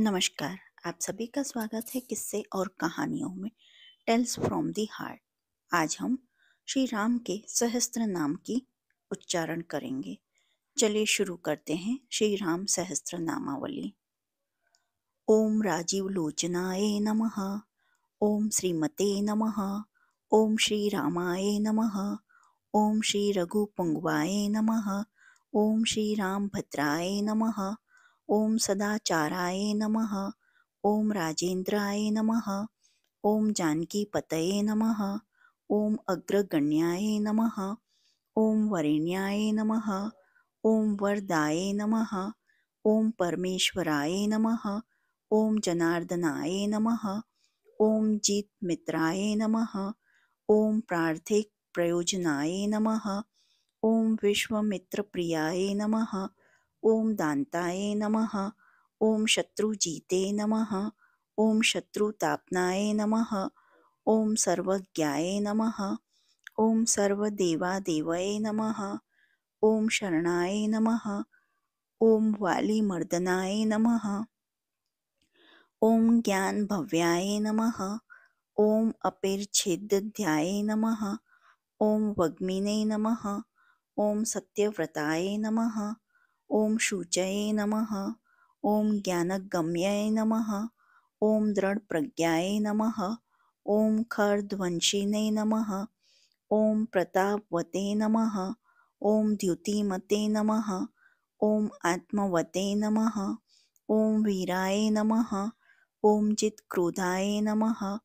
नमस्कार। आप सभी का स्वागत है किस्से और कहानियों में टेल्स फ्रॉम दी हार्ट। आज हम श्री राम के सहस्त्र नाम की उच्चारण करेंगे। चलिए शुरू करते हैं श्री राम सहस्त्र नामावली। ओम राजीव लोचनाय नमः। ओम श्रीमते नमः। ओम श्री रामाय नमः। ओम श्री रघुपुंगवाय नमः। ओम श्री रामभद्राय नमः। ओम सदाचाराय नमः। ओम राजेन्द्राय नमः। ओम जानकीपतये नमः। ओम अग्रगण्याय नमः। ओम वरेण्याय नमः। ओम वरदाय नमः। ओम परमेश्वराय नमः। ओम जनार्दनाय नमः। ओम जीत मित्राय नमः। ओम प्रार्थिक प्रयोजनाय नमः। ओम विश्वमित्रप्रियाय नमः। ओम दान्ताय नमः। ओम शत्रुजीते नमः। ओम शत्रुतापनाय नमः। ओम सर्वज्ञाय नमः। ओम सर्वदेवादेवये नमः। ओम शरणाय नमः। ओम वालीमर्दनाय नमः। ओम ज्ञानभव्याय नमः। ओम अपेर्छेदध्याय नमः। ओम वग्मिने नमः। ओम सत्यव्रताय नमः। ओम शुचये नमः। ओम ज्ञानगम्याय नमः। ओम दृढ़प्रज्ञाय नमः। ओम खरध्वंसिने नमः। ओम प्रतापवते नमः। ओम द्युतिमते नमः। ओम आत्मवते नमः। ओम वीराय नमः। ओम चित्क्रोधाय नमः।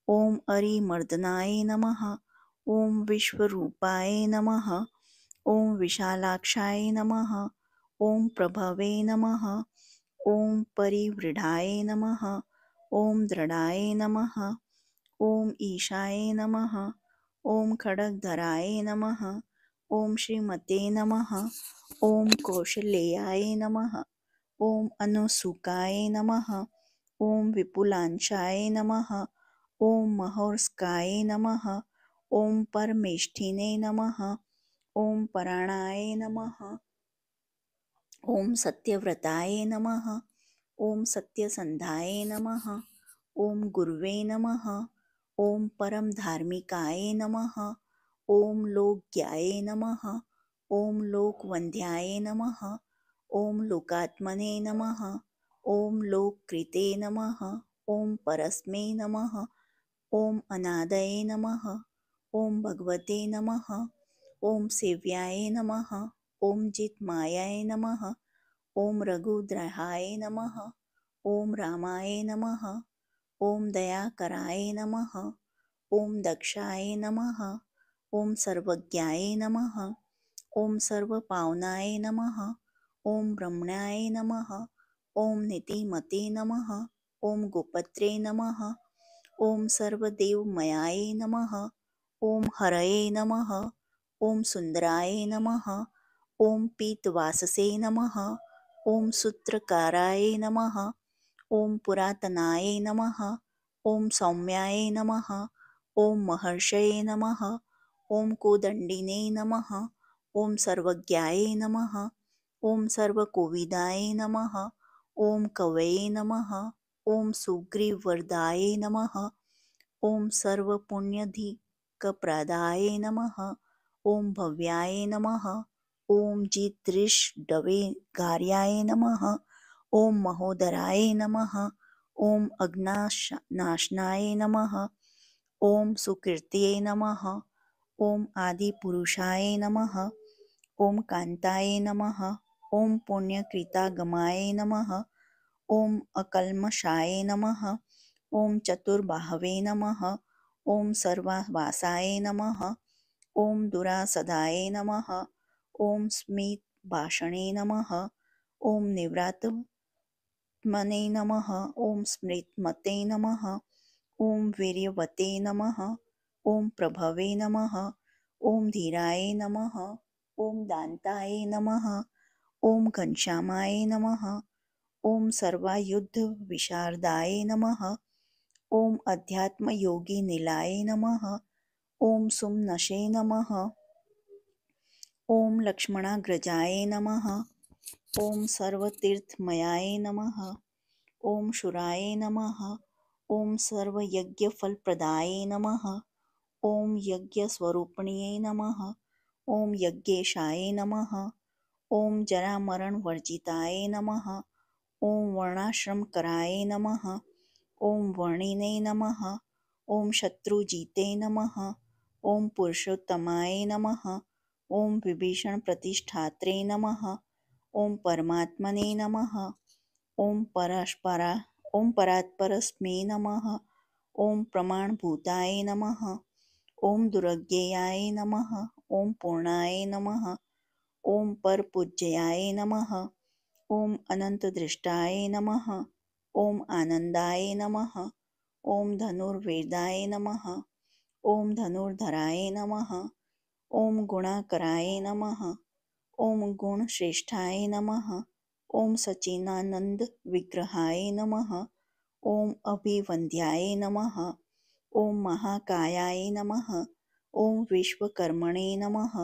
ओम अरिमर्दनाय नमः। ओम विश्वरूपाय नमः। ओम विशालाक्षाय नमः। ओम प्रभवे नमः। ओम परिवृढाय नमः। ओम दृढाय नमः। ओम ईशाय नमः। ओम खड्गधराय नमः। ओम श्रीमते नमः। ओम कौशलेयाय नमः। ओम अनुसुकाय नमः। ओम विपुलांशाय नमः। ओम महोर्स्काय नमः। ओम परमेष्ठिने नमः। ओम पराणाय नमः। ओम सत्यव्रताय नमः। ओम सत्यसंधाय नमः। ओम गुरुवे नमः। ओम परम धार्मिकाय नमः। ओम लोकज्ञाय नमः। ओम लोकवंध्याय नमः। ओम लोकात्मने नमः। ओम लोककृते नमः। ओम परस्मै नमः। ओम अनादये नमः। ओम भगवते नमः। ओम सेव्याय नमः। ओम जितमायाय नमः। ओम रघुद्रहाय नमः। ओम रामाय नमः। ओम दयाकराय नमः। ओम दक्षाय नमः। ओम सर्वज्ञाय नमः। ओम सर्वपावनाय नमः। ओम ब्रह्मण्याय नमः। ओम नीतिमते नमः। ओम गोपत्रे नमः। ओम सर्वदेवमयाय नमः। ओम हरये नमः। ओम सुंदराय नमः। ओम पीतवाससे नमः। ओम सूत्रकाराय नमः। ओम पुरातनाय नमः। ओम सौम्याय नमः। ओम महर्षये नमः। ओम कोदंडिने नमः। ओम सर्वज्ञाय नमः। ओम सर्वकोविदाय नमः। ओम कवये नमः। ओम सुग्रीववरदाय नमः। ओम सर्वपुण्यधिकप्रदाय नमः। ओम भव्याय नमः। ओम जितृष्टवे कार्याय नमः। ओम महोदराय नमः। ओम अज्ञानाशनाय नमः। ओम सुकृत्यै नमः। ओम आदिपुरुषाय नमः। ओम कांताय नमः। ओम पुण्यकृतागमाय नमः। ओम अकल्मषाय नमः। ओम चतुर्बाहवे नमः। ओम सर्वावासाय नमः। ओम दुरासदाय नमः। ओम स्मितभाषणे नमः। ओम निवृत्तमने नमः। ओम स्मृतमते नमः। ओम वीर्यवते नमः। ओम प्रभवे नमः। ओम धीराय नमः। ओम दान्ताय नमः। ओम घनश्यामाय नमः। ओम सर्वायुध विशारदाय नमः। ओम अध्यात्म योगी निलाय नमः। ओम सुमनशे नमः। ओम लक्ष्मणाग्रजाय नमः। ओम सर्वतीर्थमयाय नमः। ॐ शूराय नमः। ॐ सर्वयज्ञफलप्रदाय नमः। ॐ यज्ञस्वरूपिण्यै नमः। ॐ यज्ञेशाय नमः। ॐ जरामरणवर्जिताय नमः। ॐ वर्णाश्रमकराय नमः। ॐ वर्णिने नमः। ॐ शत्रुजिते नमः। ॐ पुरुषोत्तमाय नमः। ॐ विभीषणप्रतिष्ठात्रे नमः। ॐ परमात्मने नमः। ॐ परस्परा ॐ परात्परस्मै नमः। ॐ प्रमाणभूताय नमः। ॐ दुर्गेयाय नमः। ॐ पूर्णाय नमः। ॐ परपूज्याय नमः। ॐ अनन्तदृष्टाय नमः। ॐ आनन्दाय नमः। ॐ धनुर्वेदाय नमः। ॐ धनुर्धराय नमः। ॐ गुणाकराय नमः। ॐ गुणश्रेष्ठाय नमः। ॐ सच्चिदानन्दविग्रहाय नमः। ॐ अभिवन्द्याय नमः। ॐ महाकायाय नमः। ॐ विश्वकर्मणे नमः।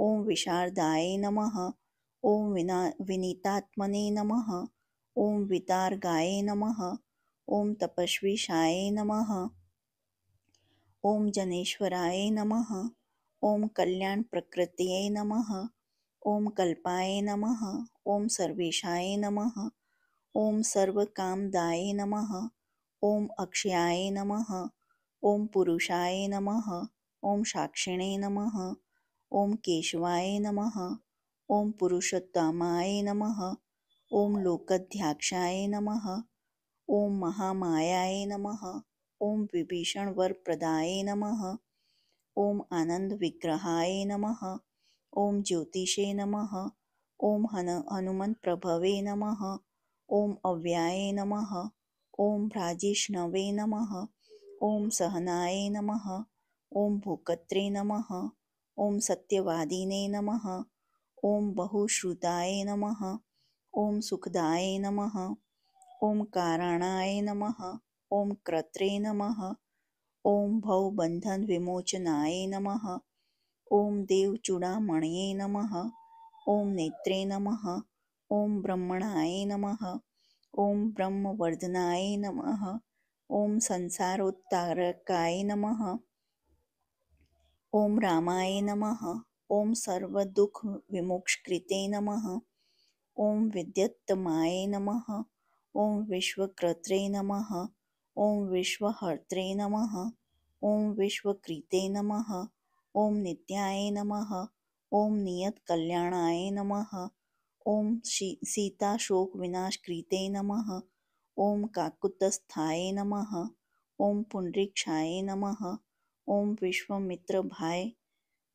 ॐ विशारदाय नमः। ॐ विनीतात्मने नमः। ॐ वितार्गाय नमः। ॐ तपस्विशाय नमः। ॐ जनेश्वराय नमः। ॐ कल्याणप्रकृतये नमः। ॐ कल्पाय नमः। ॐ सर्वेशाय नमः। ॐ सर्वकामदाय नमः। ॐ अक्षयाय नमः। ॐ पुरुषाय नमः। ॐ साक्षिणे नमः। ॐ केशवाय नमः। ॐ पुरुषोत्तमाय नमः। ॐ लोकाध्यक्षाय नमः। ॐ महामायाय नमः। ॐ विभीषणवरप्रदाय नमः। ॐ आनन्दविग्रहाय नमः। ॐ ज्योतिषे नमः। ॐ हनुमन्प्रभवे नमः। ॐ अव्याय नमः। ॐ भ्राजिष्णवे नमः। ॐ सहनाय नमः। ॐ भूकत्रे नमः। ॐ सत्यवादिने नमः। ॐ बहुश्रुताय नमः। ॐ सुखदाय नमः। ॐ कारणाय नमः। ॐ कर्त्रे नमः। ॐ भवबन्धनविमोचनाय नमः। ॐ देवचूडामणये नमः। ॐ नेत्रे नमः। ॐ ब्रह्मणाय नमः। ॐ ब्रह्मवर्धनाय नमः। ॐ संसारोत्तारकाय नमः। ॐ रामाय नमः। ॐ सर्वदुःखविमुक्तकृते नमः। ॐ विद्युत्तमाय नमः। ॐ विश्वकर्त्रे नमः। ॐ विश्वहर्त्रे नमः। ॐ विश्वकृते नमः। ॐ नित्याय नमः। ॐ नियतकल्याणाय नमः। ॐ सीताशोकविनाशकृते नमः। ॐ काकुत्स्थाय नमः। ॐ पुण्डरीक्षाय नमः। ॐ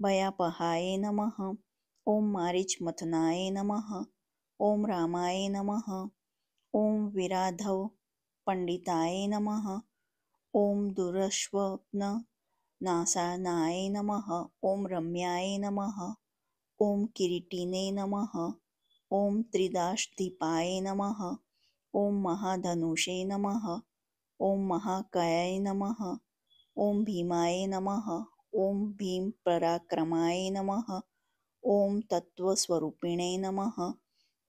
भयापहाय नमः। ॐ मारीचमथनाय नमः। ॐ रामाय नमः। ॐ विराधव पंडिताय नमः। ॐ दुरश्वप्ननाशानाय नमः। ॐ रम्याय नमः। ॐ किरीटिने नमः। ॐ त्रिदाशदीपाय नमः। ॐ महाधनुषे नमः। ॐ महाकायाय नमः। ॐ भीमाय नमः। ॐ भीमपराक्रमाय नमः। ॐ तत्त्वस्वरूपिणे नमः।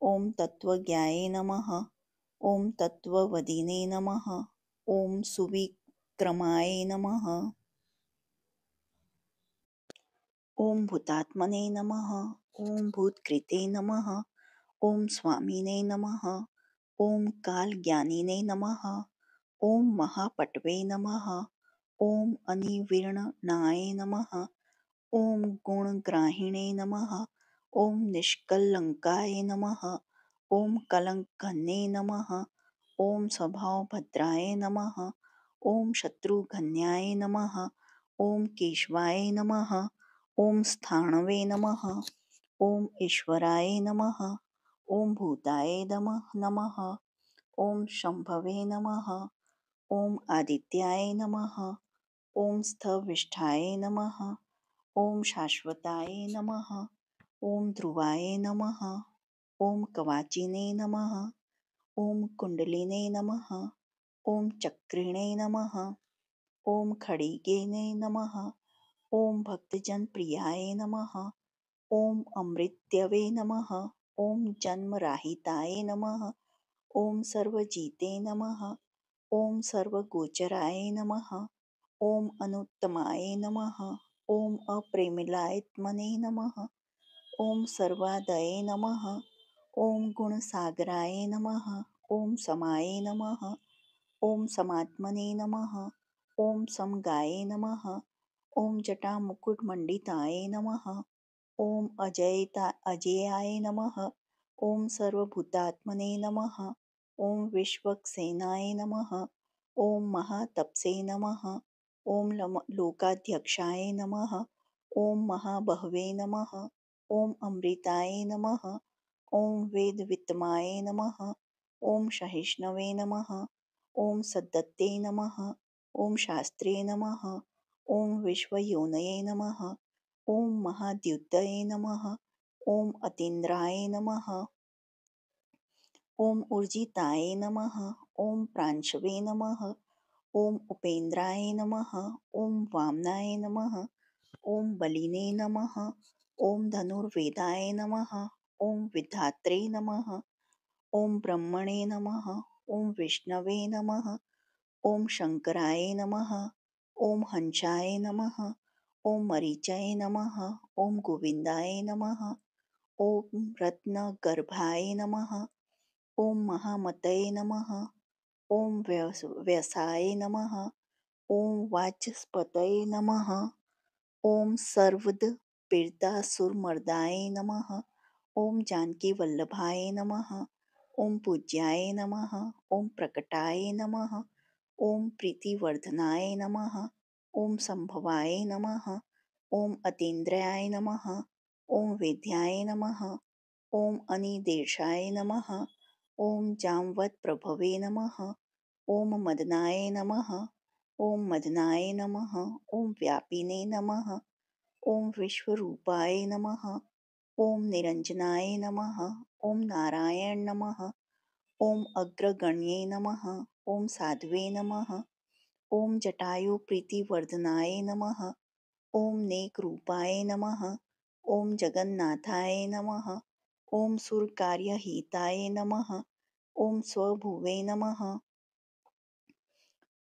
ॐ तत्त्वज्ञाय नमः। ॐ तत्त्ववदिने नमः। ॐ सुविक्रमाय नमः। ॐ भूतात्मने नमः। ॐ भूतकृते नमः। ॐ स्वामिने नमः। ॐ कालज्ञानिने नमः। ॐ महापटवे नमः। ॐ अनिर्विण्णाय नमः। ॐ गुणग्राहिणे नमः। ॐ निष्कलङ्काय नमः। ॐ कलङ्कहन्ये नमः। ॐ स्वभावभद्राय नमः। ॐ शत्रुघ्नाय नमः। ॐ केशवाय नमः। ॐ स्थाणवे नमः। ॐ ईश्वराय नमः। ॐ भूताय नमः। ॐ शम्भवे नमः। ॐ आदित्याय नमः। ॐ स्थविष्ठाय नमः। ॐ शाश्वताय नमः। ॐ ध्रुवाय नमः। ॐ कवाचिने नमः। ॐ कुण्डलिने नमः। ॐ चक्रिणे नमः। ॐ खड्गेने नमः। ॐ भक्तजनप्रियाय नमः। ॐ अमृतवे नमः। ॐ जन्मराहिताय नमः। ओम सर्वजिते नमः। ओम सर्वगोचराय नमः। ओम अनुत्तमाय नमः। ओम अप्रेमिलायत्मने नमः। ओम सर्वादये नमः। ओम गुणसागराय नमः। ओम समाये नमः। ओम समात्मने नमः। ओम समगाये नमः। ओम जटामुकुटमण्डिताय नमः। ओम अजेयाय नमः। ओम सर्वभूतात्मने नमः। ओम विश्वक्सेनाय नमः। ओम महातपसे नमः। ओम लोकाध्यक्षाय नमः। ओम महाबहवे नमः। ओम अमृताय नमः। ओम वेदवित्तमाय नमः। ओम सहिष्णवे नमः। ओम सद्दत्ते नमः। ओम शास्त्रे नमः। ओम विश्वयोनये नमः। ओम महाद्युतये नमः। ओम अतीन्द्राय नमः। ओम ऊर्जिताय नमः। ओम प्रांशवे नमः। ओम उपेन्द्राय नमः। ओम वामनाय नमः। ओम बलिने नमः। ओम धनुर्वेदाय नमः। ओम विधात्रे नमः। ओम ब्रह्मणे नमः। ओम विष्णवे नमः। ओम शंकराय नमः। ओम हंसाय नमः। ओम मरीचाय नमः। ओम गोविंदाय नमः। ओम रत्नगर्भाय नमः। ओम महामतये नमः। ओम व्यसाय नमः। ओम वाचस्पतये नमः। ओम सर्वद पीड़ितासुरमर्दाय नमः। ओम जानकी वल्लभाय नमः। ओम पूज्याय नमः। ओम प्रकटाय नमः। ओम प्रीतिवर्धनाय नमः। ओम संभवाय नमः। ओम अतीन्द्राय नमः। ओम वेद्याय नमः। ओम अनिदेशाय नमः। ओम जामवत प्रभवे नमः। ओम मदनाय नमः। ओम मदनाय नमः। ओम व्यापिने नमः। ओम विश्वरूपाय नमः। ओम निरंजनाय नमः। ओम नारायण नमः। ओम अग्रगण्ये नमः। ओम साध्वे नमः। ओम जटायु प्रीतिवर्धनाय नमः। ओम नेकरूपाय नमः। ओम जगन्नाथाय नमः। ओम सुरकार्यहिताय नमः। ओम स्वभुवे नमः।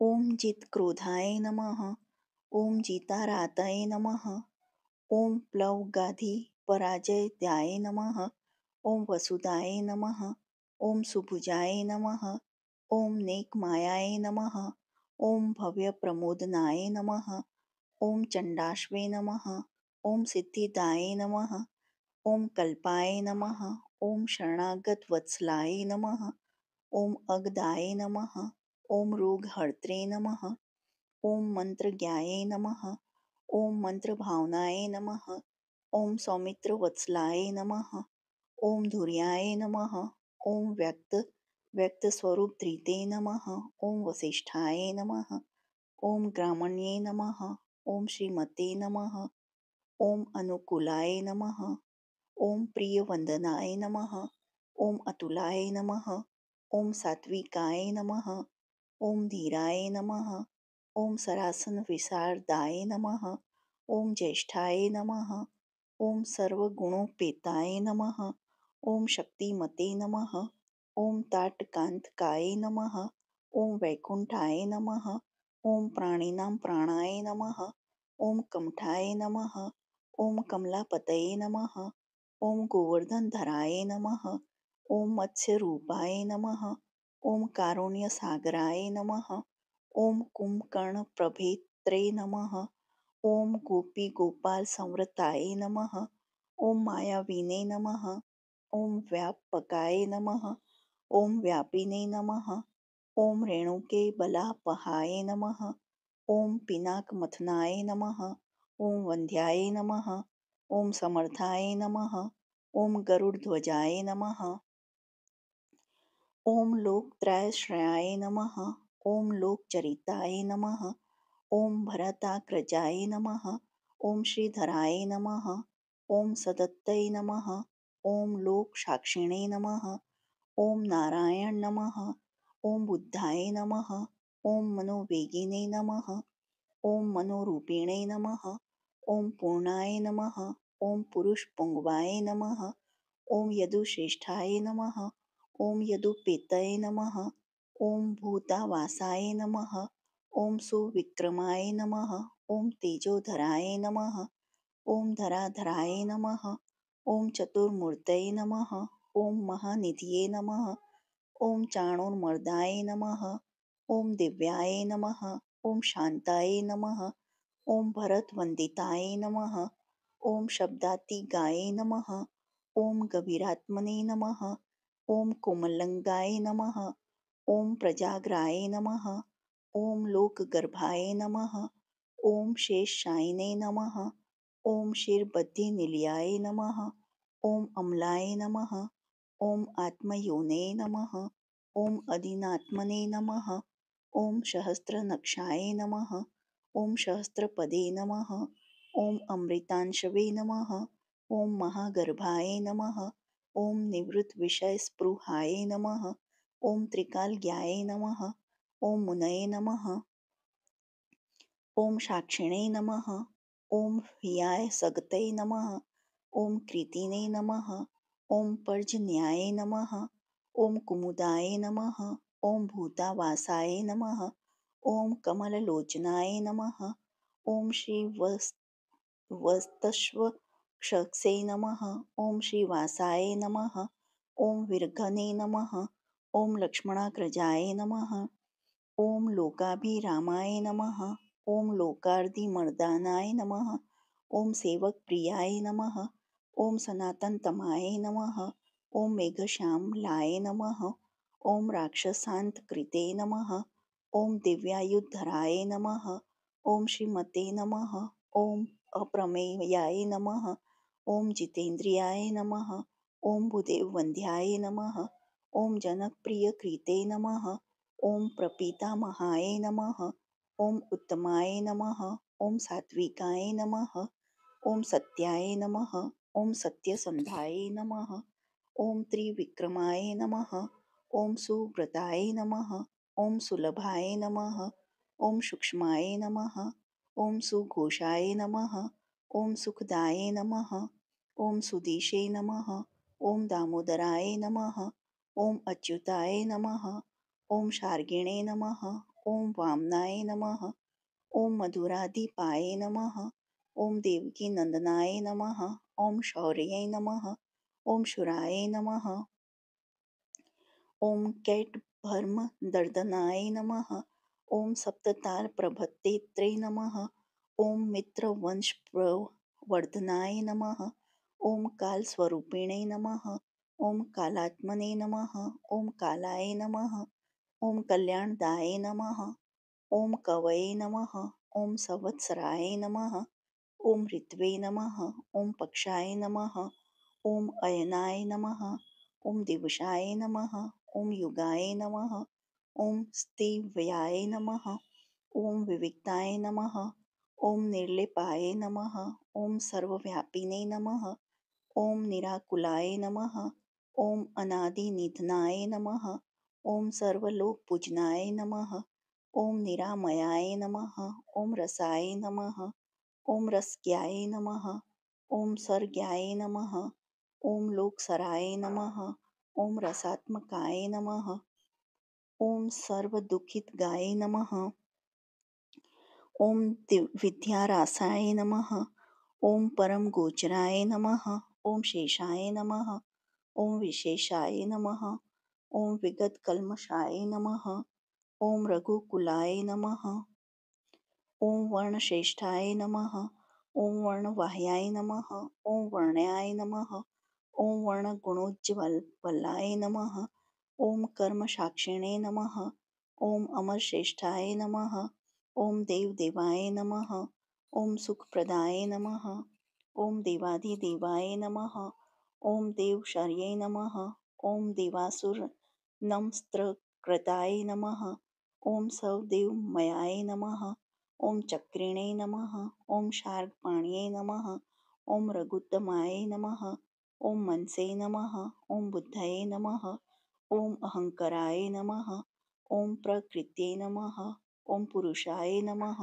ओम जितक्रोधाय नमः। ओम जिताराताय नमः। ओम प्लवगाधी पराजयाय नमः। ओम वसुदाय नमः। ओम सुभुजाय नमः। ओम नेकमायाय नमः। ओम भव्यप्रमोदनाय नमः। ओम चण्डाश्वे नमः। ओम सिद्धिदाय नमः। ओम कल्पाय नमः। ओम शरणागतवत्सलाय नमः। ओम अगदाय नमः। ओम रोगहर्त्रे नमः। ओम मंत्रज्ञाय नमः। ओम मंत्रभावनाय नमः। ओम सौमित्रवत्सलाय नमः। ओम धुर्याय नमः। ओम व्यक्तस्वरूपधृते नमः। ओम वसिष्ठाय नमः। ओम ग्रामण्ये नमः। ओम श्रीमते नमः। ओम अनुकूलाय नमः। ओम प्रियवंदनाय नमः। ओम अतुलाय नमः। ओम सात्विकाय नमः। ओम धीराय नमः। ओम सरासन विशारदाय नमः। ओम ज्येष्ठाय नमः। ओम सर्वगुणोपेताय नमः। ओम शक्तिमते नमः। ओम ताटकांतकाय नमः। ओम वैकुंठाय नमः। ओम प्राणिनां प्राणाय नमः। ओम कमठाय नमः। ओम कमलापतये नमः। ओम गोवर्धनधराय नमः। ओम मत्स्यरूपाय नमः। ओम कारुण्यसागराय नमः। ओम कुंभकर्णप्रभेत्रे नमः। ओम गोपीगोपालसंवृताय नमः। ओम मायावीने नमः। ओम व्यापकाय नमः। ओम व्यापिने नमः। ओम रेणुके बलापहाय नमः। ओम पिनाकमथनाय नमः। ओम वंध्याय नमः। ओम समर्थाय नमः। ओम गरुड़ध्वजाय नमः। ओम लोकत्रयश्रयाय नमः। ओम लोकचरिताय नमः। ओम भरताग्रजाय नमः। ओम श्रीधराय नमः। ओम सदत्तये नमः। ओम लोकसाक्षिणे नमः। ओम नारायण नमः। ओम बुद्धाय नमः। ओम मनोवेगिने नमः। ओम मनोरूपिणे नमः। ओम पूर्णाय नमः। ओम पुरुषपुंगवाय नमः। ओम यदुश्रेष्ठाय नमः। ॐ यदुपेतये नमः। ॐ भूतावासाय नमः। ॐ सुविक्रमाय नमः। ॐ तेजोधराय नमः। ॐ धराधराय नमः। ॐ चतुर्मूर्तये नमः। ॐ महानिधये नमः। ॐ चाणूरमर्दाय नमः। ॐ दिव्याय नमः। ॐ शान्ताय नमः। ॐ भरतवन्दिताय नमः। ॐ शब्दातिगाय नमः। ॐ गभीरात्मने नमः। ॐ कोमलंगाय नमः। ॐ प्रजाग्राय नमः। ॐ लोकगर्भाय नमः। ॐ शेषशायिने नमः। ॐ क्षीरबद्धिनिलयाय नमः। ॐ अम्लाय नमः। ॐ आत्मयोने नमः। ॐ अदिनात्मने नमः। ॐ सहस्रनक्षाय नमः। ॐ सहस्रपदे नमः। ॐ अमृतांशवे नमः। ॐ महागर्भाय नमः। ॐ निवृत्तविषयस्पृहाय नमः। ॐ त्रिकालज्ञाय नमः। ॐ मुनये नमः। ॐ साक्षिणे नमः। ॐ ह्रियाय सगतये नमः। ॐ कृतिने नमः। ॐ पर्जन्याय नमः। ॐ कुमुदाय नमः। ॐ भूतावासाय नमः। ॐ कमललोचनाय नमः। ॐ श्रीवत्सवक्षसे नमः। ॐ श्रीवासाय नमः। ॐ विर्घने नमः। ॐ लक्ष्मणाग्रजाय नमः। ॐ लोकाभिरामाय नमः। ॐ लोकार्तिमर्दानाय नमः। ॐ सेवकप्रियाय नमः। ॐ सनातनतमाय नमः। ॐ मेघश्यामलाय नमः। ॐ राक्षसान्तकृते नमः। ॐ दिव्यायुधराय नमः। ॐ श्रीमते नमः। ॐ अप्रमेयाय नमः। ॐ जितेन्द्रियाय नमः। ॐ भूदेववन्द्याय नमः। ॐ जनकप्रियकृते नमः। ॐ प्रपीतामहाय नमः। ॐ उत्तमाय नमः। ॐ सात्विकाय नमः। ॐ सत्याय नमः। ॐ सत्यसन्धाय नमः। ॐ त्रिविक्रमाय नमः। ॐ सुव्रताय नमः। ॐ सुलभाय नमः। ॐ सूक्ष्माय नमः। ॐ सुघोषाय नमः। ॐ सुखदाय नमः। ॐ सुदिशे नमः। ॐ दामोदराय नमः। ॐ अच्युताय नमः। ॐ शार्गिणे नमः। ॐ वामनाय नमः। ॐ मधुराधिपाय नमः। ॐ देवकीनन्दनाय नमः। ॐ शौर्ये नमः। ॐ शूराय नमः। ॐ कैटभर्मदर्दनाय नमः। ॐ सप्ततालप्रभृत्यै नमः। ॐ मित्रवंशप्रवर्धनाय नमः। ॐ कालस्वरूपिणे नमः। ॐ कालात्मने नमः। ॐ कालाय नमः। ॐ कल्याणदाय नमः। ॐ कवये नमः। ॐ संवत्सराय नमः। ॐ ऋतवे नमः। ॐ पक्षाय नमः। ॐ अयनाय नमः। ॐ दिवसाय नमः। ॐ युगाय नमः। ॐ स्थिव्याय नमः। ॐ विविक्ताय नमः। ॐ निर्लेपाय नमः। ॐ सर्वव्यापिने नमः। ॐ निराकुलाय नमः। ॐ अनादिनिधनाय नमः। ॐ सर्वलोकपूजनाय नमः। ॐ निरामयाय नमः। ॐ रसाय नमः। ॐ रसज्ञाय नमः। ॐ सर्ग्याय नमः। ॐ लोकसराय नमः। ॐ रसात्मकाय नमः। ॐ सर्वदुःखितगाय नमः। ॐ विद्यारासाय नमः। ॐ परमगोचराय नमः। ॐ शेषाय नमः। ॐ विशेषाय नमः। ॐ विगतकल्मषाय नमः। ॐ रघुकुलाय नमः। ॐ वर्णश्रेष्ठाय नमः। ॐ वर्णवाह्याय नमः। ॐ वर्ण्याय नमः। ॐ वर्णगुणोज्ज्वलाय नमः। ॐ कर्मसाक्षिणे नमः। ॐ अमरश्रेष्ठाय नमः। ॐ देवदेवाय नमः। ॐ सुखप्रदाय नमः। ॐ देवाधिदेवाय नमः। ॐ देवशर्ये नमः। ॐ देवासुरनमस्त्रकृताय नमः। ॐ सवदेवमयाय नमः। ॐ चक्रिणे नमः। ॐ शार्ङ्गपाणये नमः। ॐ रघुत्तमाय नमः। ॐ मनसे नमः। ॐ बुद्धये नमः। ॐ अहङ्काराय नमः। ॐ प्रकृत्यै नमः। ॐ पुरुषाय नमः।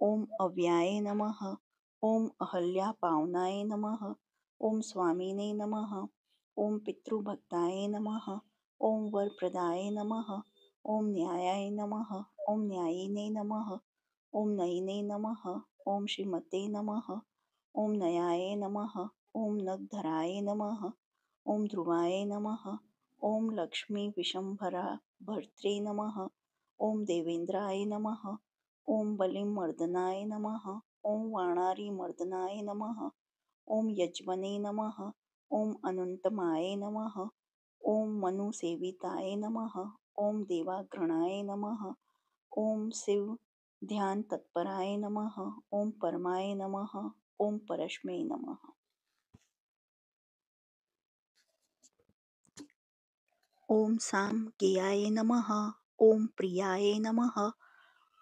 ॐ अव्याय नमः। ॐ अहल्यापावनाय नमः। ॐ स्वामिने नमः। ॐ पितृभक्ताय नमः। ओम वरप्रदाय नमः. ओम न्यायाय नमः. ओम न्यायिने नमः. ओम नयिने नमः. ओम श्रीमते नमः. ओम नयाय नमः. ओम नगधराय नमः. ओम ध्रुवाय नमः. ओम लक्ष्मी विशंभरा भर्त्रे नमः. ओम देवेंद्राय नमः. ओम बलिमर्दनाय नमः. ओम वाणारी मर्दनाय नमः. ओम यज्मने नमः. ओम अनंतमाय नमः. ओम मनुसेविताय नमः. ओम देवाघ्रणाय नमः. ओम शिव ध्यान तत्पराय नमः. ओम परमाय नमः. ओम परश्मै नमः. ओम सामगेयाय नमः. ओम प्रियाय नमः.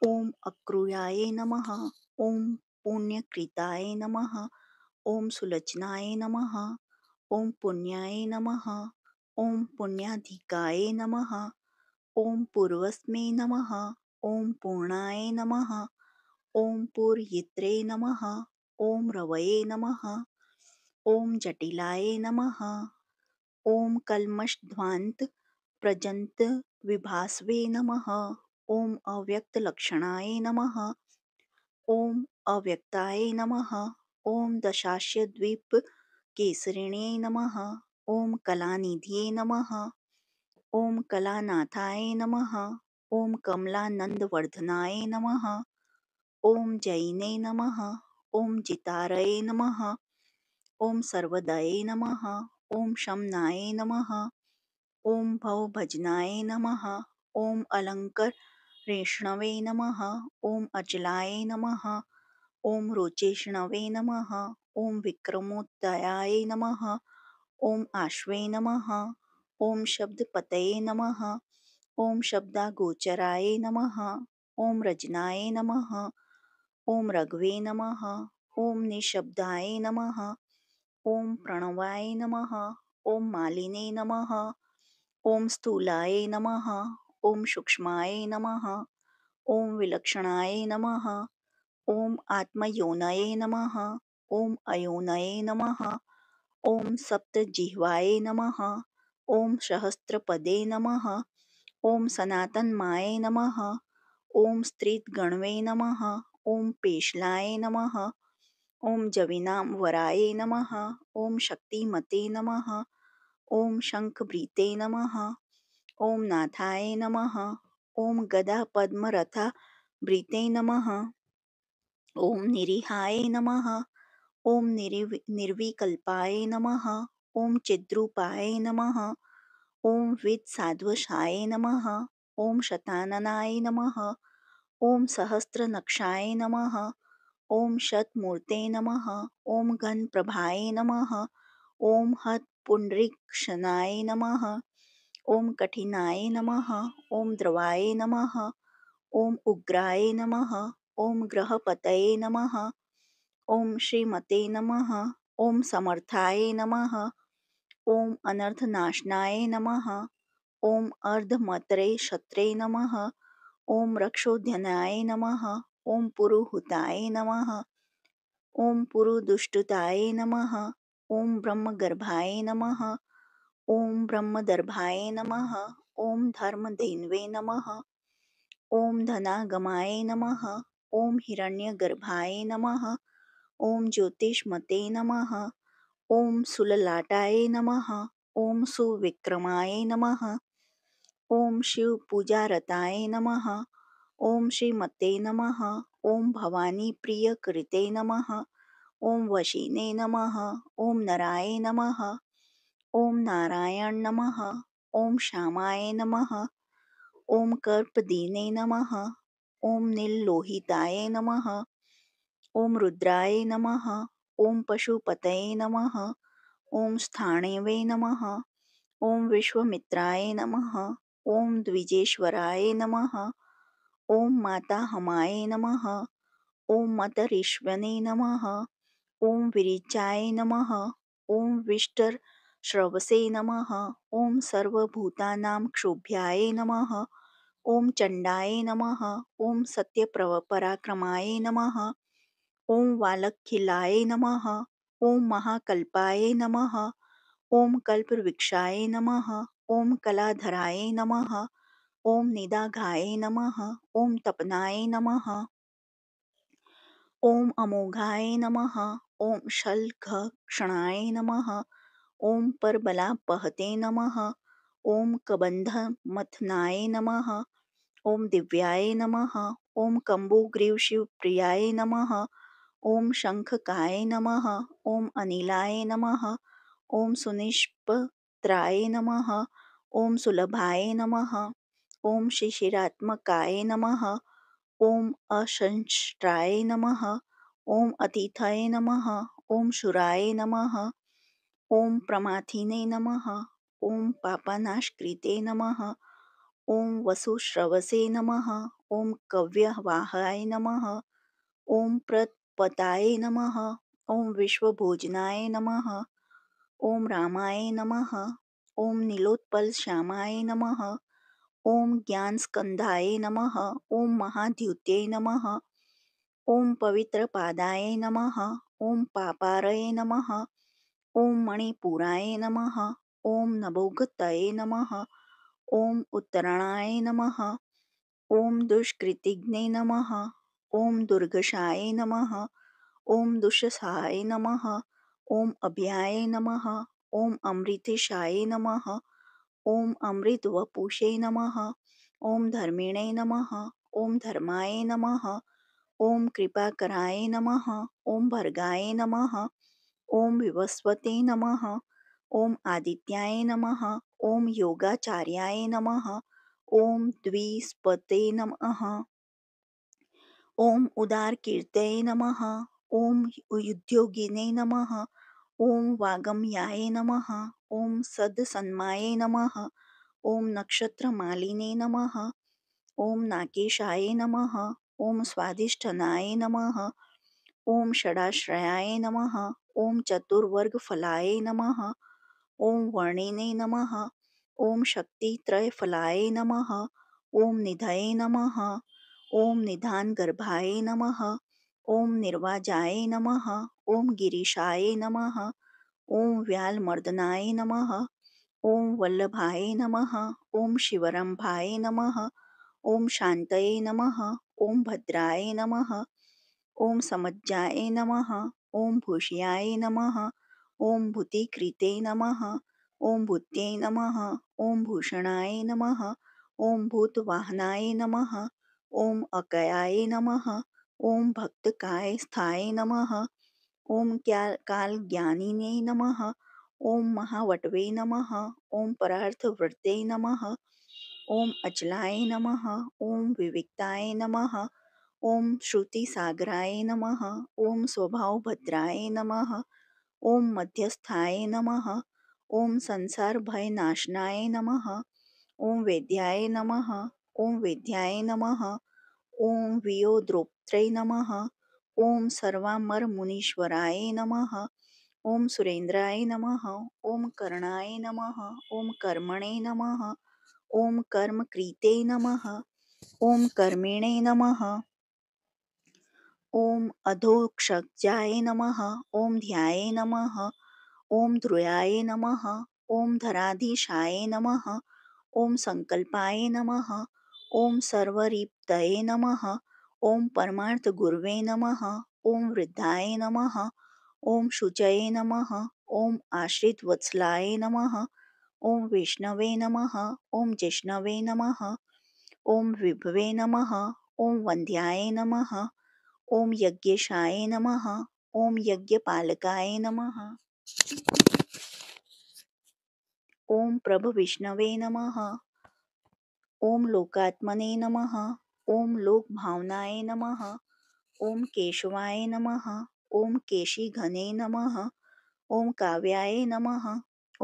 ओम अक्रूयाय नमः. ओम पुण्यकृताय नमः. ओम सुलोचनाय नमः. ओम पुण्याय नमः. ओम पुण्याधिकाय नमः. ओम पूर्वस्मै नमः. ओम पूर्णाय नमः. ओम पूर्यित्रे नमः. ओम रवये नमः. ओम जटिलाय नमः. ओम कल्मषध्वांत प्रजंत विभास्वे नमः. ओम अव्यक्तलक्षणाय नमः. ओम अव्यक्ताय नमः. ओम दशास्य द्वीप केसरिणे नमः. ओम कलानिधये नमः. ओम कलानाथाय नमः. ओम कमलानंदवर्धनाय नमः. ओम जैने नमः. ओम जितारये नमः. ओम सर्वदये नमः. ओम शमनाय नमः. ओम भवभजनाय नमः. ओम अलंकरेष्णवे नमः. ओम अचलाय नमः. ओम रोचेष्णवे नमः. ओम विक्रमोत्तराय नमः. ओम आश्वे नमः. ओम शब्दपतये नमः. ओम शब्दागोचराय नमः. ओम रजनाय नमः. ओम रघवे नमः. ओम निःशब्दाय नमः. ओम प्रणवाय नमः. ओम मालिने नमः. ओम स्थूलाय नमः. ओम सूक्ष्माय नमः. ओम विलक्षणाय नमः. ओम आत्मयोनये नमः. ओम अयोनये नमः. ओम सप्तजिह्वाय नमः. ओम सहस्रपदे नमः. ओम सनातनमाय नमः. ओम स्त्रीगणवे नमः. ओम पेशलाय नमः. ओम जविनामवराय नमः. ओम शक्तिमते नमः. ओम शंखभृते नमः. ओम नाथाय नमः. ओम गदापद्मरथाभृते नमः. ओम निरिहाय नमः. ओम निर्विकल्पाय नमः. ओम चिद्रूपाय नमः. ओम वित्साध्वशाय नमः. ओम शताननाय नमः. ओम सहस्रनक्षाय नमः. ओम शतमूर्ते नमः. ओम घनप्रभाय नमः. ओम हतपुंडरीक्षणाय नमः. ओम कठिनाय नमः. ओम द्रवाय नमः. ओम उग्राय नमः. ओम ग्रहपतये नमः. ओम श्रीमते नमः. ओम समर्थाय नमः. ओम अनर्थनाशनाय नमः. ओम अर्धमत्रे क्षत्रे नमः. ओम रक्षोध्यनाय नमः. ओम पुरुहुताय नमः. ओम पुरुदुष्टुताय नमः. ओम ब्रह्मगर्भाय नमः. ओम ब्रह्मदर्भाय नमः. ओम धर्मधेन्वे नमः. ओम धनागमाय नमः. ओम हिरण्यगर्भाय नमः. ओम ज्योतिष्मते नमः. ओम सुललाटाय नमः. ओम सुविक्रमाय नमः. ओम शिवपूजारताय नमः. ओम श्रीमते नमः. ओम भवानी प्रियकृते नमः. ओम वशिने नमः. ओम नराय नमः. ओम नारायण नमः. ओम श्यामाय नमः. ओम कर्पदीने नमः. ओम नीललोहिताय नमः. ओम रुद्राय नमः. ओम पशुपतये नमः. ओम स्थाणवे नमः. ओम विश्वमित्राय नमः. ओम द्विजेश्वराय नमः. ओम माताहमाय नमः. ओम मतरीश्वने नमः. ओम विरिचाय नमः. ओम विष्टरश्रवसे नमः. ओम सर्वभूतानां क्षोभ्याय नमः. ओम चंडाय नमः. ओम सत्यपराक्रमाय नमः. ओम वालखिलाय नमः. ओम महाकल्पाय नमः. ओम कल्पवृक्षाय नमः. ॐ कलाधराय नमः। ॐ निदाघाय नमः। ॐ तपनाय नमः। ॐ अमोघाय नमः। ॐ शल्घक्षणाय नमः। ॐ परबलापहते नमः। ॐ कबन्धमथनाय नमः। ॐ दिव्याय नमः। ॐ कम्बुग्रीवशिवप्रियाय नमः। ॐ शङ्खकाय नमः। ॐ अनिलाय नमः। ॐ सुनिष्पत्राय नमः। ॐ सुलभाय नमः। ॐ शिशिरात्मकाय नमः। ॐ अशंष्ट्राय नमः। ॐ अतिथये नमः। ॐ शूराय नमः। ॐ प्रमाथिने नमः। ॐ पापनाशकृते नमः। ॐ वसुश्रवसे नमः। ॐ कव्यवाहाय नमः। ॐ प्रतपताय नमः। ॐ विश्वभोजनाय नमः। ॐ रामाय नमः। ॐ नीलोत्पलश्यामाय नमः। ॐ ज्ञानस्कन्धाय नमः। ॐ महाद्युते नमः। ॐ पवित्रपादाय नमः। ॐ पापारये नमः। ॐ मणिपुराय नमः। ॐ नभोगतये नमः। ॐ उत्तरणाय नमः। ॐ दुष्कृतिघ्ने नमः। ॐ दुर्गशाय नमः। ॐ दुःशसाय नमः। ॐ अभयाय नमः। ॐ अमृतेशाय नमः। ॐ अमृतवपुषे नमः। ॐ धर्मिणे नमः। ॐ धर्माय नमः। ॐ कृपाकराय नमः। ॐ भर्गाय नमः। ॐ विवस्वते नमः। ॐ आदित्याय नमः। ॐ योगाचार्याय नमः। ॐ द्विस्पते नमः। ॐ उदारकीर्तये नमः। ॐ उद्योगिने नमः। ॐ वागम्याय नमः। ॐ सद्सन्माये नमः। ॐ नक्षत्रमालिने नमः। ॐ नाकेशाय नमः। ॐ स्वादिष्ठनाय नमः। ॐ षडाश्रयाय नमः। ॐ चतुर्वर्गफलाय नमः। ॐ वर्णिने नमः। ॐ शक्तित्रयफलाय नमः। ॐ निधये नमः। ॐ निधानगर्भाय नमः। ॐ निर्वाजाय नमः। ॐ गिरीशाय नमः। ॐ व्यालमर्दनाय नमः। ॐ वल्लभाय नमः। ॐ शिवरंभाय नमः। ॐ शान्तये नमः। ॐ भद्राय नमः। ॐ समज्जाय नमः। ॐ भूष्याय नमः। ॐ भूतिकृते नमः। ॐ भूत्यै नमः। ॐ भूषणाय नमः। ॐ भूतवाहनाय नमः। ॐ अकयाय नमः। ॐ भक्तकायस्थाय नमः। ॐ कालज्ञानिने नमः। ॐ महावटवे नमः। ॐ परार्थवृत्ते नमः। ॐ अचलाय नमः। ॐ विविक्ताय नमः। ॐ श्रुतिसागराय नमः। ॐ स्वभावभद्राय नमः। ॐ मध्यस्थाय नमः। ॐ संसारभयनाशनाय नमः। ॐ वेद्याय नमः। ॐ वेद्याय नमः। ॐ वियोद्रोक्त्रे नमः। ॐ सर्वामरमुनीश्वराय नमः। ॐ सुरेन्द्राय नमः। ॐ कर्णाय नमः। ॐ कर्मणे नमः। ॐ कर्मकृते नमः। ॐ कर्मिणे नमः। ॐ अधोक्षजाय नमः। ॐ ध्याये नमः। ॐ ध्रुयाय नमः। ॐ धराधीशाय नमः। ॐ संकल्पाय नमः। ॐ सर्वरीप्तये नमः। ॐ परमार्थगुरवे नमः। ॐ वृद्धाय नमः। ॐ शुचये नमः। ॐ आश्रितवत्सलाय नमः। ॐ विष्णवे नमः। ॐ जिष्णवे नमः। ॐ विभवे नमः। ॐ वन्द्याय नमः। ॐ यज्ञेशाय नमः। ॐ यज्ञपालकाय नमः। ॐ प्रभविष्णवे नमः। ॐ लोकात्मने नमः। ॐ लोकभावनाय नमः। ॐ केशवाय नमः। ॐ केशिघने नमः। ॐ काव्याय नमः।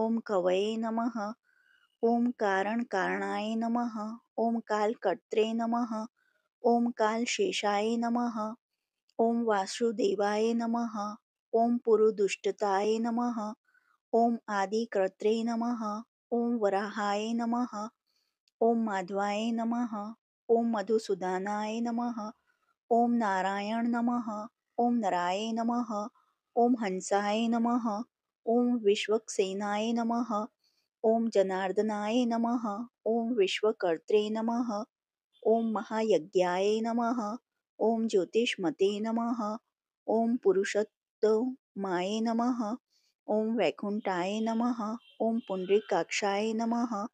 ॐ कवये नमः। ॐ कारणकारणाय नमः। ॐ कालकर्त्रे नमः। ॐ कालशेषाय नमः। ॐ वासुदेवाय नमः। ॐ पुरुदुष्टताय नमः। ॐ आदिकर्त्रे नमः। ॐ वराहाय नमः। ॐ माधवाय नमः। ॐ मधुसूदनाय नमः। ॐ नारायण नमः। ॐ नराय नमः। ॐ हंसाय नमः। ॐ विश्वक्सेनाय नमः। ओम जनार्दनाय नमः। ओम विश्वकर्त्रे नमः। ओम महायज्ञाय नमः। ओम ज्योतिष्मते नमः। ओम पुरुषोत्तमाय नमः। ओम वैकुंठाय नमः। ओम पुंडरीकाक्षाय नमः।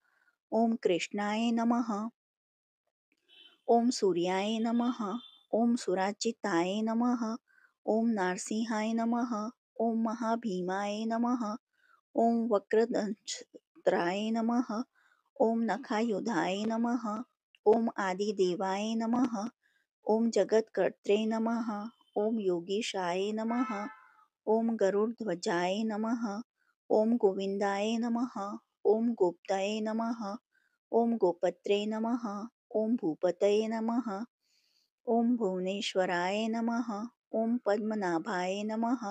ओम कृष्णाय नमः। ओम सूर्याय नमः। ओम सुराचिताय नमः। ओम नारसिंहाय नमः। ओम महाभीमाय नमः। ओम वक्रदंष्ट्राय नमः। ओम नखायुधाय नमः। ओम आदिदेवाय नमः। ओम जगत्कर्त्रे नमः। ओम योगीशाय नमः। ओम गरुड़ध्वजाय नमः। ओम गोविंदाय नमः। ओम गोप्ताय नमः। ओम गोपत्रे नमः। ओम भूपतये नमः। ओम भुवनेश्वराय नमः। ओम पद्मनाभाय नमः।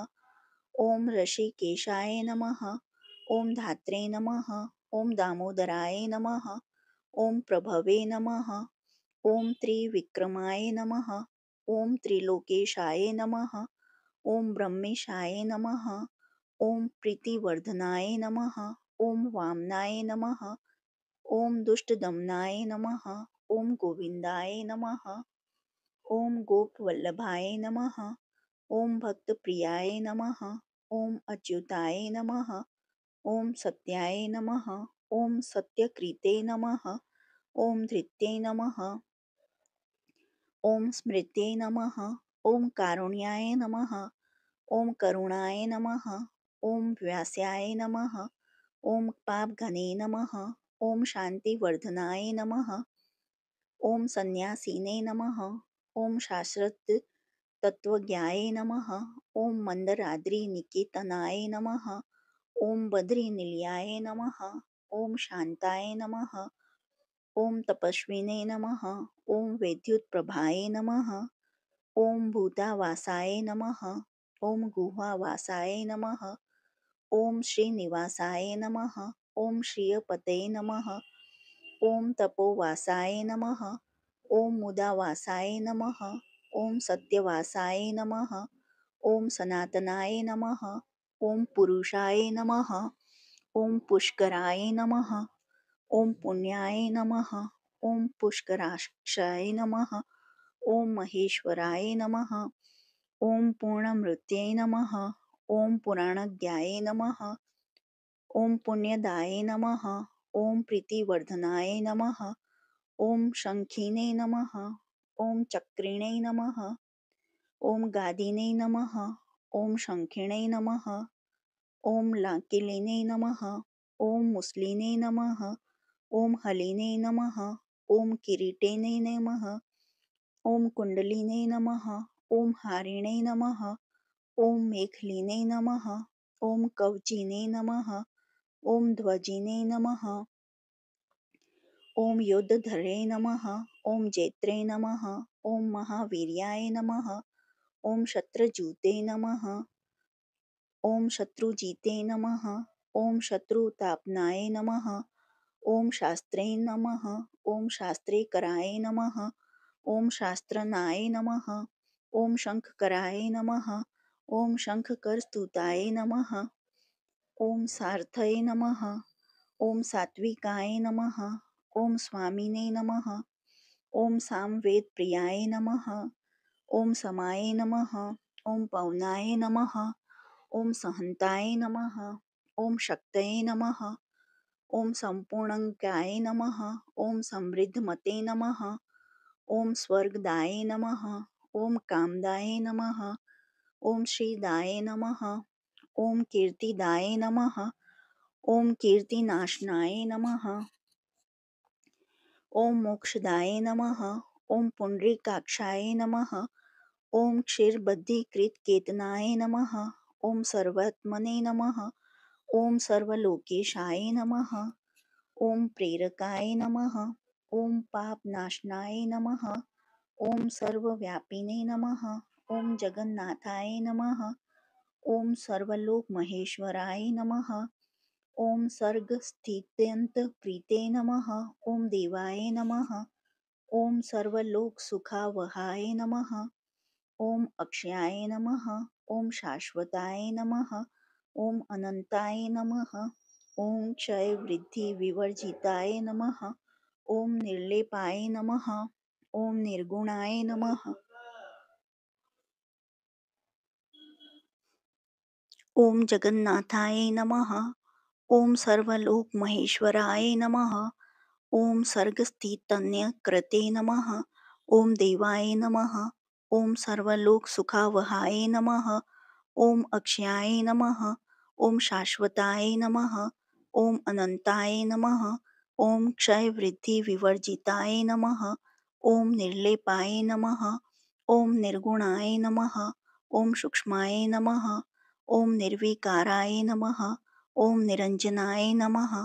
ओम ऋषिकेशाय नमः। ओम धात्रे नमः। ओम दामोदराय नमः। ओम प्रभवे नमः। ओम त्रिविक्रमाय नमः। ओम त्रिलोकेशाय नमः। ओम ब्रह्मेशाय नमः। ओम प्रीतिवर्धनाय नमः। ओम वामनाय नमः। ओम दुष्टदमनाय नमः। ओम गोविंदाय नमः। ओम गोपवल्लभाय नमः। ओम भक्तप्रियाय नमः। ओम अच्युताय नमः। ओम सत्याय नमः। ओम सत्यकृते नमः। ओम धृत्यै नमः। ओम स्मृत्यै नमः। ओम कारुण्याय नमः। ओम करुणाय नमः। ओम व्यास्याय नमः। ओम पापघने नमः। ओम शांतिवर्धनाय नमः। ओम सन्यासिने नमः। ओम शाश्वत तत्वज्ञाय नमः। ओम मंदराद्रि निकेतनाय नमः। ओम बद्रीनिलयाय नमः। ओम शांताय नमः। ओम तपस्विने नमः। ओम वैद्युतप्रभाय नमः। ओम भूतावासाय नमः। ओम गुहावासाय नमः। ओम श्रीनिवासाय नमः। ओम श्रियपते नमः। ओम तपोवासाय नमः। ओम मुदावासाय नमः। ओम सत्यवासाय नमः। ओम सनातनाय नमः। ओम पुरुषाय नमः। ओम पुष्कराय नमः। ओम पुण्याय नमः। ओम पुष्कराक्षाय नमः। ओम महेश्वराय नमः। ओम पूर्णमृत्यै नमः। ओम पुराणज्ञाय नमः। ओम पुण्यदाय नमः। ओम प्रीतिवर्धनाय नमः। ओम शङ्खिने नमः। ओम चक्रिणे नमः। ओम गादिने नमः। ओम शङ्खिणे नमः। ओम लाकिलिने नमः। ओम मुस्लिने नमः। ओम हलिने नमः। ओम किरीटिने नमः। ओम कुण्डलिने नमः। ओम हारिणे नमः। ओम मेखलिने नमः। ओम कवचिने नमः। ओम ध्वजिने नमः। ओम योद्धधरे नमः। ओम जैत्रे नमः। ओम महावीर्याय नमः। ओम शत्रजूते नमः। ओम शत्रुजीते नमः। ओम शत्रुतापनाय नमः। ओम शास्त्रे नमः। ओम शास्त्रेकराय नमः। ओम शास्त्रनाय नमः। ओम शंखकराय नमः। ओम शंखकरस्तुताय नमः। ओम सार्थये नमः। ओम सात्विकाय नमः। ओम स्वामिने नमः। ओम सामवेदप्रियाय नमः। ओम समाय नमः। ओम पवनाय नमः। ओम सहन्ताय नमः। ओम शक्तये नमः। ओम सम्पूर्णज्ञाय नमः। ओम समृद्धमते नमः। ओम स्वर्गदाय नमः। ओम कामदाय नमः। ओम श्रीदाय नमः। ओम कीर्तिदाय नमः। ओम कीर्तिनाशनाय नमः। ओम मोक्षदाय नमः। ओम पुंडरीकाक्षाय नमः। ओम क्षीरबद्धिकृतकेतनाय नमः। ओम सर्वात्मने नमः। ओम सर्वलोकेशाय नमः। ओम प्रेरकाय नमः। ओम पापनाशनाय नमः। ओम सर्वव्यापिने नमः। ओम जगन्नाथाय नमः। ओम सर्वलोक महेश्वराय नमः। ओम सर्गस्थित्यंत प्रीते नमः। ओम देवाय नमः। ओम सर्वलोक सुखावहाय नमः। ओम अक्षयाय नमः। ओम शाश्वताय नमः। ओम अनंताय नमः। ॐ क्षय वृद्धि विवर्जिताय नमः। ॐ निर्लेपाय नमः। ॐ निर्गुणाय नमः। ॐ जगन्नाथाय नमः। ॐ सर्वलोक महेश्वराय नमः। ॐ सर्गस्थितन्यकृते नमः। ॐ देवाय नमः। ॐ सर्वलोक सुखावहाय नमः। ॐ अक्षयाय नमः। ॐ शाश्वताय नमः। ॐ अनंताय नमः। ॐ क्षय वृद्धि विवर्जिताय नमः। ॐ निर्लेपाय नमः। ॐ निर्गुणाय नमः। ॐ सूक्ष्माय नमः। ॐ निर्विकाराय नमः। ॐ निरंजनाय नमः।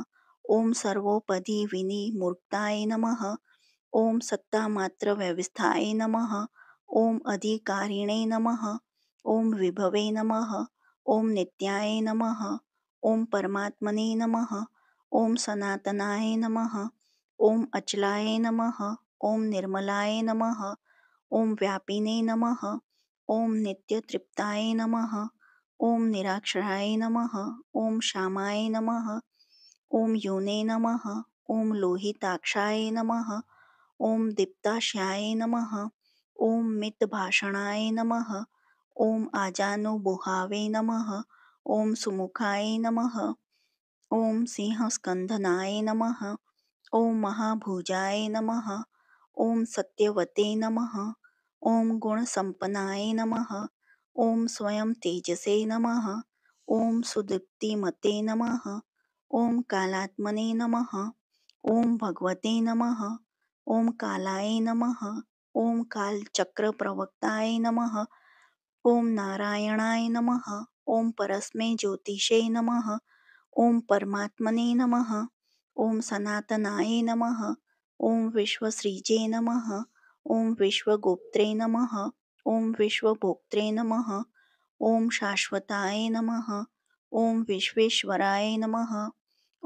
ॐ सर्वोपरि विनिर्मुक्ताय नमः। ॐ सत्तामात्रव्यवस्थाय नमः। ॐ अधिकारिणे नमः। ॐ विभवे नमः। ॐ नित्याय नमः। ॐ परमात्मने नमः। ॐ सनातनाय नमः। ॐ अचलाय नमः। ॐ निर्मलाय नमः। ॐ व्यापिने नमः। ॐ नित्यतृप्ताय नमः। ॐ निराक्षराय नमः। ॐ श्यामाय नमः। ॐ योने नमः। ॐ लोहिताक्षाय नमः। ॐ दीप्ताश्याय नमः। ॐ मितभाषणाय नमः। ॐ आजानुबाहावे नमः। ॐ सुमुखाय नमः। ॐ सिंहस्कंधनाय नमः। ॐ महाभुजाय नमः। ॐ सत्यवते नमः। ॐ गुणसम्पन्नाय नमः। ॐ स्वयं तेजसे नमः। ॐ सुदीप्तिमते नमः। ॐ कालात्मने नमः। ॐ भगवते नमः। ॐ कालाय नमः। ॐ कालचक्रप्रवक्ताय नमः। ॐ नारायणाय नमः। ॐ परस्मै ज्योतिषे नमः। ॐ परमात्मने नमः। ॐ सनातनाय नमः। ॐ विश्वसृजे नमः। ॐ विश्वगोप्त्रे नमः। ॐ विश्वभोक्त्रे नमः। ॐ शाश्वताय नमः। ॐ विश्वेश्वराय नमः।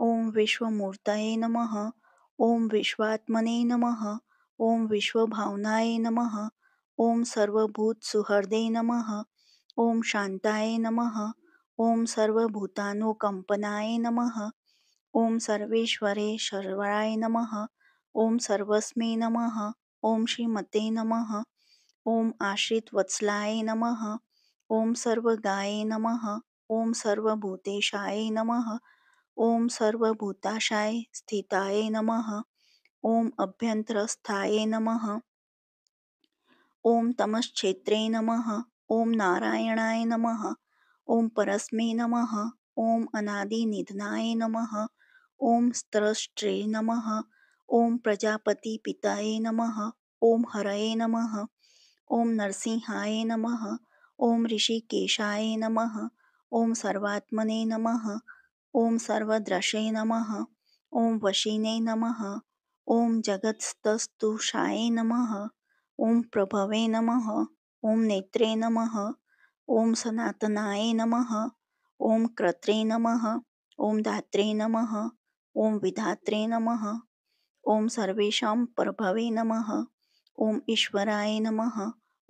ॐ विश्वमूर्तये नमः। ॐ विश्वात्मने नमः। ॐ विश्वभावनाय नमः। ॐ सर्वभूतसुहृदे नमः। ॐ शान्ताय नमः। ॐ सर्वभूतानुकम्पनाय नमः। ॐ सर्वेश्वरेश्वराय नमः। ॐ सर्वस्मै नमः। ॐ श्रीमते नमः। ॐ आश्रितवत्सलाय नमः। ॐ सर्वगाय नमः। ॐ सर्वभूतेशाय नमः। ॐ सर्वभूताशाय स्थिताय नमः। ॐ अभ्यन्तरस्थाय नमः। ॐ तमश्चैत्रे नमः। ॐ नारायणाय नमः। ॐ परस्मै नमः। ॐ अनादिनिधनाय नमः। ॐ स्रष्टृ नमः। ॐ प्रजापतिपितये नमः। ॐ हरये नमः। ॐ नरसिंहाय नमः। ॐ ऋषिकेशाय नमः। ॐ सर्वात्मने नमः। ॐ सर्वद्रशे नमः। ॐ वशिने नमः। ॐ जगत्स्तुषाय नमः। ॐ प्रभवे नमः। ॐ नेत्रे नमः। ॐ सनातनाय नमः। ॐ कर्त्रे नमः। ॐ दात्रे नमः। ॐ विधात्रे नमः। ॐ सर्वेषां प्रभवे नमः। ॐ ईश्वराय नमः।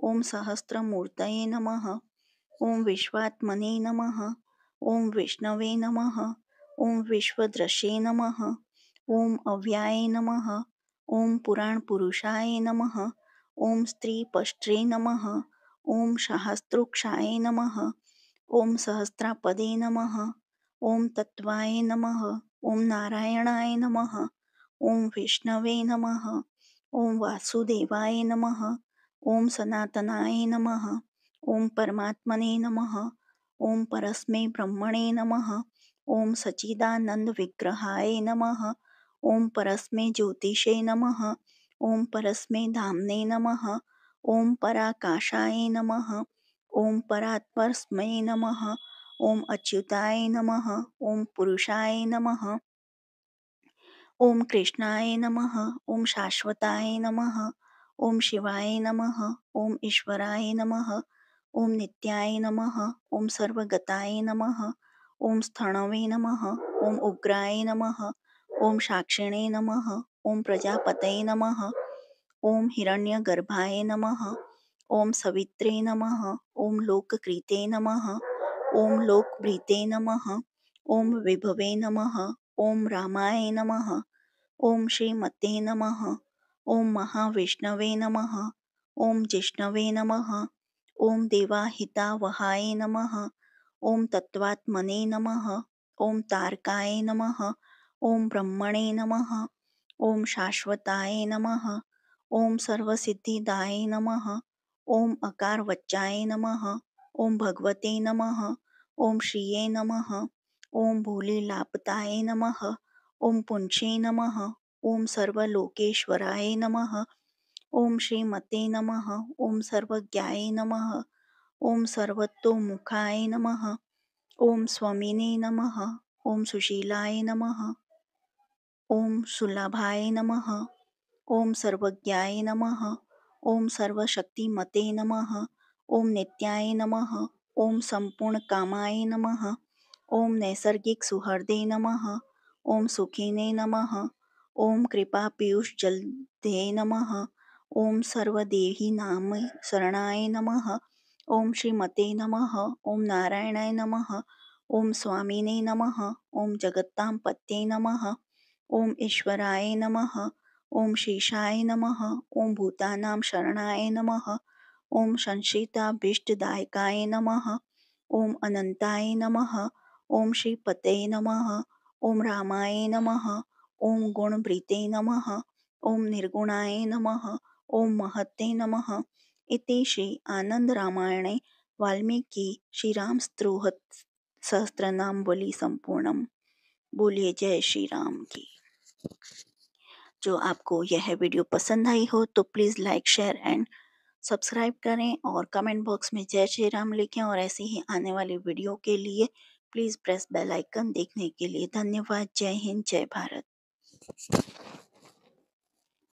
ॐ सहस्रमूर्तये नमः। ॐ विश्वात्मने नमः। ॐ विष्णवे नमः। ॐ विश्वदृशे नमः। ॐ अव्याय नमः। ॐ पुराणपुरुषाय नमः। ॐ स्त्रीपष्ट्रे नमः। ॐ सहस्रोक्षाय नमः। ॐ सहस्रापदे नमः। ॐ तत्त्वाय नमः। ॐ नारायणाय नमः। ॐ विष्णवे नमः। ॐ वासुदेवाय नमः। ॐ सनातनाय नमः। ॐ परमात्मने नमः। ॐ परस्मै ब्रह्मणे नमः। ॐ सच्चिदानन्दविग्रहाय नमः। ॐ परस्मै ज्योतिषे नमः। ॐ परस्मै धाम्ने नमः। ॐ पराकाशाय नमः। ॐ परात्परस्मै नमः। ॐ अच्युताय नमः। ॐ पुरुषाय नमः। ॐ कृष्णाय नमः। ॐ शाश्वताय नमः। ॐ शिवाय नमः। ॐ ईश्वराय नमः। ॐ नित्याय नमः। ॐ सर्वगताय नमः। ॐ स्थणवे नमः। ॐ उग्राय नमः। ॐ साक्षिणे नमः। ॐ प्रजापतये नमः। ॐ हिरण्यगर्भाय नमः। ॐ सवित्रे नमः। ॐ लोककृते नमः। ॐ लोकभृते नमः। ओम विभवे नमः। ओम रामाय नमः। ओम श्रीमते नमः। ओम महाविष्णवे नमः। ओम जिष्णवे नमः। ओम देवाहितावहाय नमः। ओम तत्वात्मने नमः। ओम तारकाय नमः। ओम ब्रह्मणे नमः। ओम शाश्वताय नमः। ओम सर्वसिद्धिदाय नमः। ओम अकारवच्चाय नमः। ओम भगवते नमः। ओम श्रिये नमः। ओम भूलिलापताय नमः। ओम पुंचे नमः। ओम सर्वलोकेश्वराय नमः। ओम श्रीमते नमः। ओम सर्वज्ञाय नमः। ओम सर्वतोमुखाय नमः। ओम स्वामिने नमः। ओम सुशीलाय नमः। ओम सुलभाय नमः। ओम सर्वज्ञाय नमः। ओम सर्वशक्तिमते नमः। ओम नित्याय नमः। ओम संपूर्ण कामाय नमः। ओम नैसर्गिक सुहृदे नमः। ओम सुखिने नमः। ओम कृपा पीयूष जलधे नमः। ओम सर्वदेही नाम शरणाय नमः। ओम श्रीमते नमः। ओम नारायणाय नमः। ओम स्वामिने नमः। ओम जगत्तां पत्ये नमः। ओम ईश्वराय नमः। ओम शेषाय नमः। ओम भूतानां शरणाय नमः। ओम संशिताभीष्टदायकाय नमः। ओम अनंताय नमः। ओम श्रीपते नमः। ओम रामाय नमः। ओम गुणभृते नमः। ओम निर्गुणाय नमः। ओम महते नमः। इति श्री आनंद रामायणे वाल्मीकि श्रीराम स्तोत्र सहस्त्रनामावली संपूर्णम। बोलिए जय श्री राम की। जो आपको यह वीडियो पसंद आई हो तो please like share and subscribe करें और कमेंट बॉक्स में जय श्री राम लिखें। और ऐसी ही आने वाली वीडियो के लिए प्लीज़ प्रेस बेल आइकन। देखने के लिए धन्यवाद। जय हिंद, जय भारत।